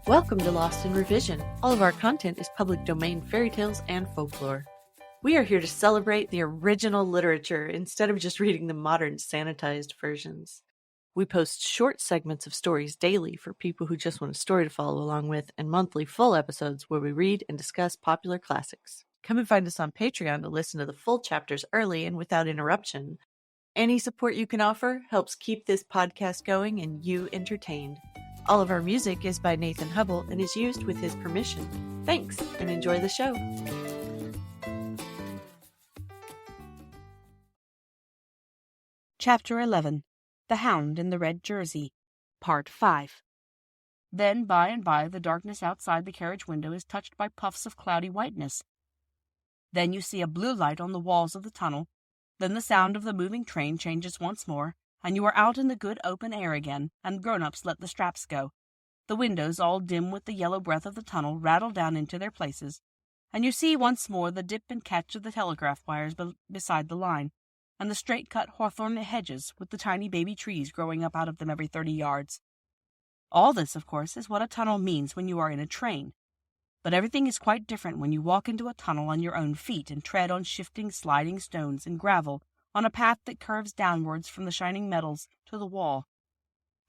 Welcome to Lost in Revision. All of our content is public domain fairy tales and folklore. We are here to celebrate the original literature instead of just reading the modern sanitized versions. We post short segments of stories daily for people who just want a story to follow along with, and monthly full episodes where we read and discuss popular classics. Come and find us on Patreon to listen to the full chapters early and without interruption. Any support you can offer helps keep this podcast going and you entertained. All of our music is by Nathan Hubble and is used with his permission. Thanks, and enjoy the show. Chapter 11. The Hound in the Red Jersey, Part 5. Then, by and by, the darkness outside the carriage window is touched by puffs of cloudy whiteness. Then you see a blue light on the walls of the tunnel. Then the sound of the moving train changes once more, and you are out in the good open air again, and grown-ups let the straps go. The windows, all dim with the yellow breath of the tunnel, rattle down into their places, and you see once more the dip and catch of the telegraph wires beside the line, and the straight-cut hawthorn hedges with the tiny baby trees growing up out of them every 30 yards. All this, of course, is what a tunnel means when you are in a train. But everything is quite different when you walk into a tunnel on your own feet and tread on shifting, sliding stones and gravel on a path that curves downwards from the shining metals to the wall.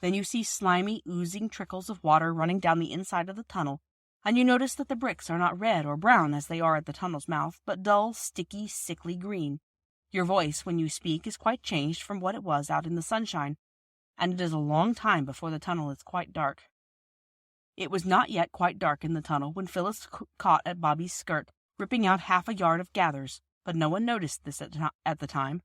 Then you see slimy, oozing trickles of water running down the inside of the tunnel, and you notice that the bricks are not red or brown as they are at the tunnel's mouth, but dull, sticky, sickly green. Your voice, when you speak, is quite changed from what it was out in the sunshine, and it is a long time before the tunnel is quite dark. It was not yet quite dark in the tunnel when Phyllis caught at Bobby's skirt, ripping out half a yard of gathers, but no one noticed this at the time.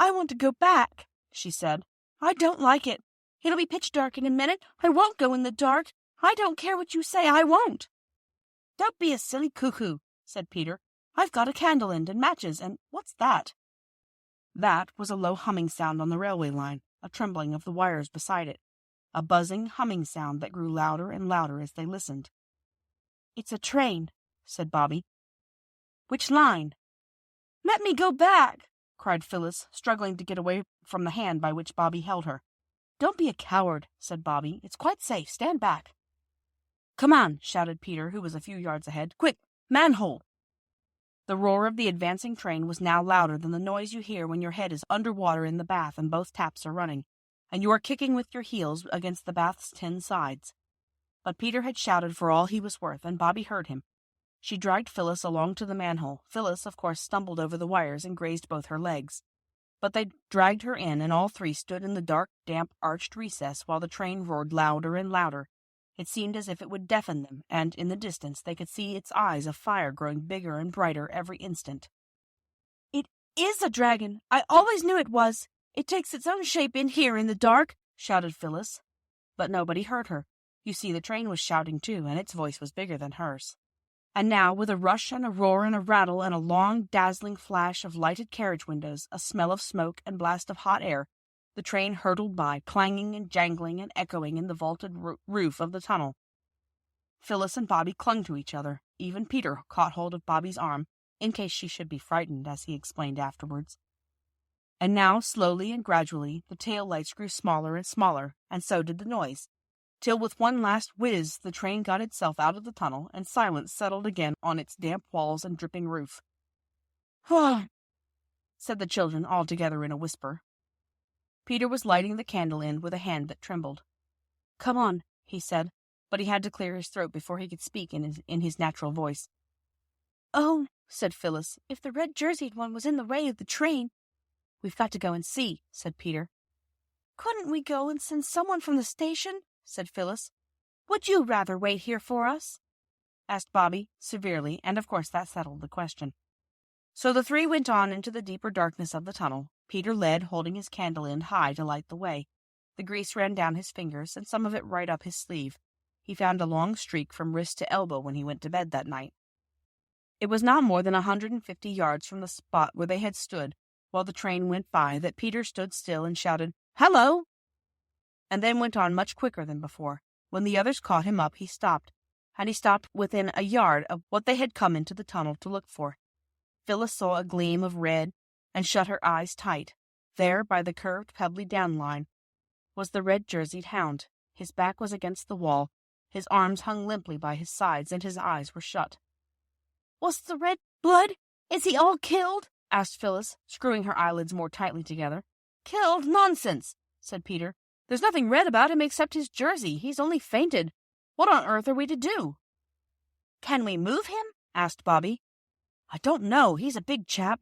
"I want to go back," she said. "I don't like it. It'll be pitch dark in a minute. I won't go in the dark. I don't care what you say, I won't." "Don't be a silly cuckoo," said Peter. "I've got a candle end and matches, and what's that?" That was a low humming sound on the railway line, a trembling of the wires beside it, a buzzing, humming sound that grew louder and louder as they listened. "It's a train," said Bobby. "Which line?" "Let me go back," cried Phyllis, struggling to get away from the hand by which Bobby held her. "Don't be a coward," said Bobby. "It's quite safe. Stand back." "Come on," shouted Peter, who was a few yards ahead. "Quick, manhole!" The roar of the advancing train was now louder than the noise you hear when your head is under water in the bath and both taps are running, and you are kicking with your heels against the bath's tin sides. But Peter had shouted for all he was worth, and Bobby heard him. She dragged Phyllis along to the manhole. Phyllis, of course, stumbled over the wires and grazed both her legs. But they dragged her in, and all three stood in the dark, damp, arched recess while the train roared louder and louder. It seemed as if it would deafen them, and in the distance they could see its eyes of fire growing bigger and brighter every instant. "It is a dragon! I always knew it was! It takes its own shape in here in the dark!" shouted Phyllis. But nobody heard her. You see, the train was shouting too, and its voice was bigger than hers. And now, with a rush and a roar and a rattle and a long, dazzling flash of lighted carriage windows, a smell of smoke and blast of hot air, the train hurtled by, clanging and jangling and echoing in the vaulted roof of the tunnel. Phyllis and Bobby clung to each other. Even Peter caught hold of Bobby's arm, in case she should be frightened, as he explained afterwards. And now, slowly and gradually, the tail lights grew smaller and smaller, and so did the noise, till with one last whiz the train got itself out of the tunnel, and silence settled again on its damp walls and dripping roof. "Huh," said the children all together in a whisper. Peter was lighting the candle end with a hand that trembled. "Come on," he said, but he had to clear his throat before he could speak in his natural voice. "Oh," said Phyllis, "if the red-jerseyed one was in the way of the train—" "We've got to go and see," said Peter. "Couldn't we go and send someone from the station?" said Phyllis. "Would you rather wait here for us?" asked Bobby, severely, and of course that settled the question. So the three went on into the deeper darkness of the tunnel. Peter led, holding his candle end high to light the way. The grease ran down his fingers, and some of it right up his sleeve. He found a long streak from wrist to elbow when he went to bed that night. It was not more than 150 yards from the spot where they had stood while the train went by that Peter stood still and shouted, "Hello!" and then went on much quicker than before. When the others caught him up, he stopped, and he stopped within a yard of what they had come into the tunnel to look for. Phyllis saw a gleam of red and shut her eyes tight. There, by the curved, pebbly down line, was the red-jerseyed hound. His back was against the wall, His arms hung limply by his sides, and his eyes were shut. "Was the red blood? Is he all killed?" asked Phyllis, screwing her eyelids more tightly together. "Killed? Nonsense," said Peter. "There's nothing red about him except his jersey. He's only fainted. What on earth are we to do?" "Can we move him?" asked Bobby. "I don't know. He's a big chap.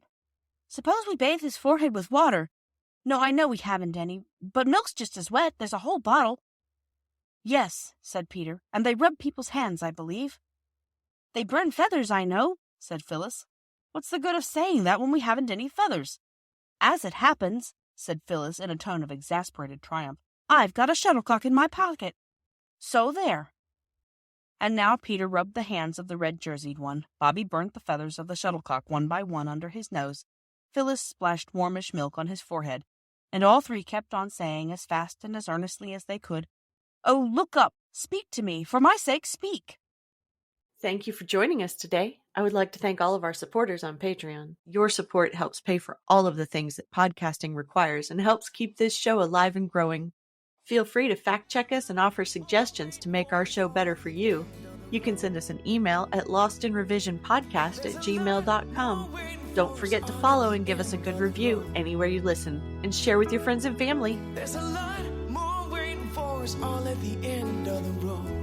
Suppose we bathe his forehead with water. No, I know we haven't any, but milk's just as wet. There's a whole bottle." "Yes," said Peter, "and they rub people's hands, I believe." "They burn feathers, I know," said Phyllis. "What's the good of saying that when we haven't any feathers?" "As it happens," said Phyllis in a tone of exasperated triumph, "I've got a shuttlecock in my pocket. So there." And now Peter rubbed the hands of the red-jerseyed one. Bobby burnt the feathers of the shuttlecock one by one under his nose. Phyllis splashed warmish milk on his forehead, and all three kept on saying as fast and as earnestly as they could, "Oh, look up! Speak to me! For my sake, speak!" Thank you for joining us today. I would like to thank all of our supporters on Patreon. Your support helps pay for all of the things that podcasting requires and helps keep this show alive and growing. Feel free to fact check us and offer suggestions to make our show better for you. You can send us an email at lostinrevisionpodcast@gmail.com. Don't forget to follow and give us a good review anywhere you listen, and share with your friends and family. There's a lot more waiting for us all at the end of the road.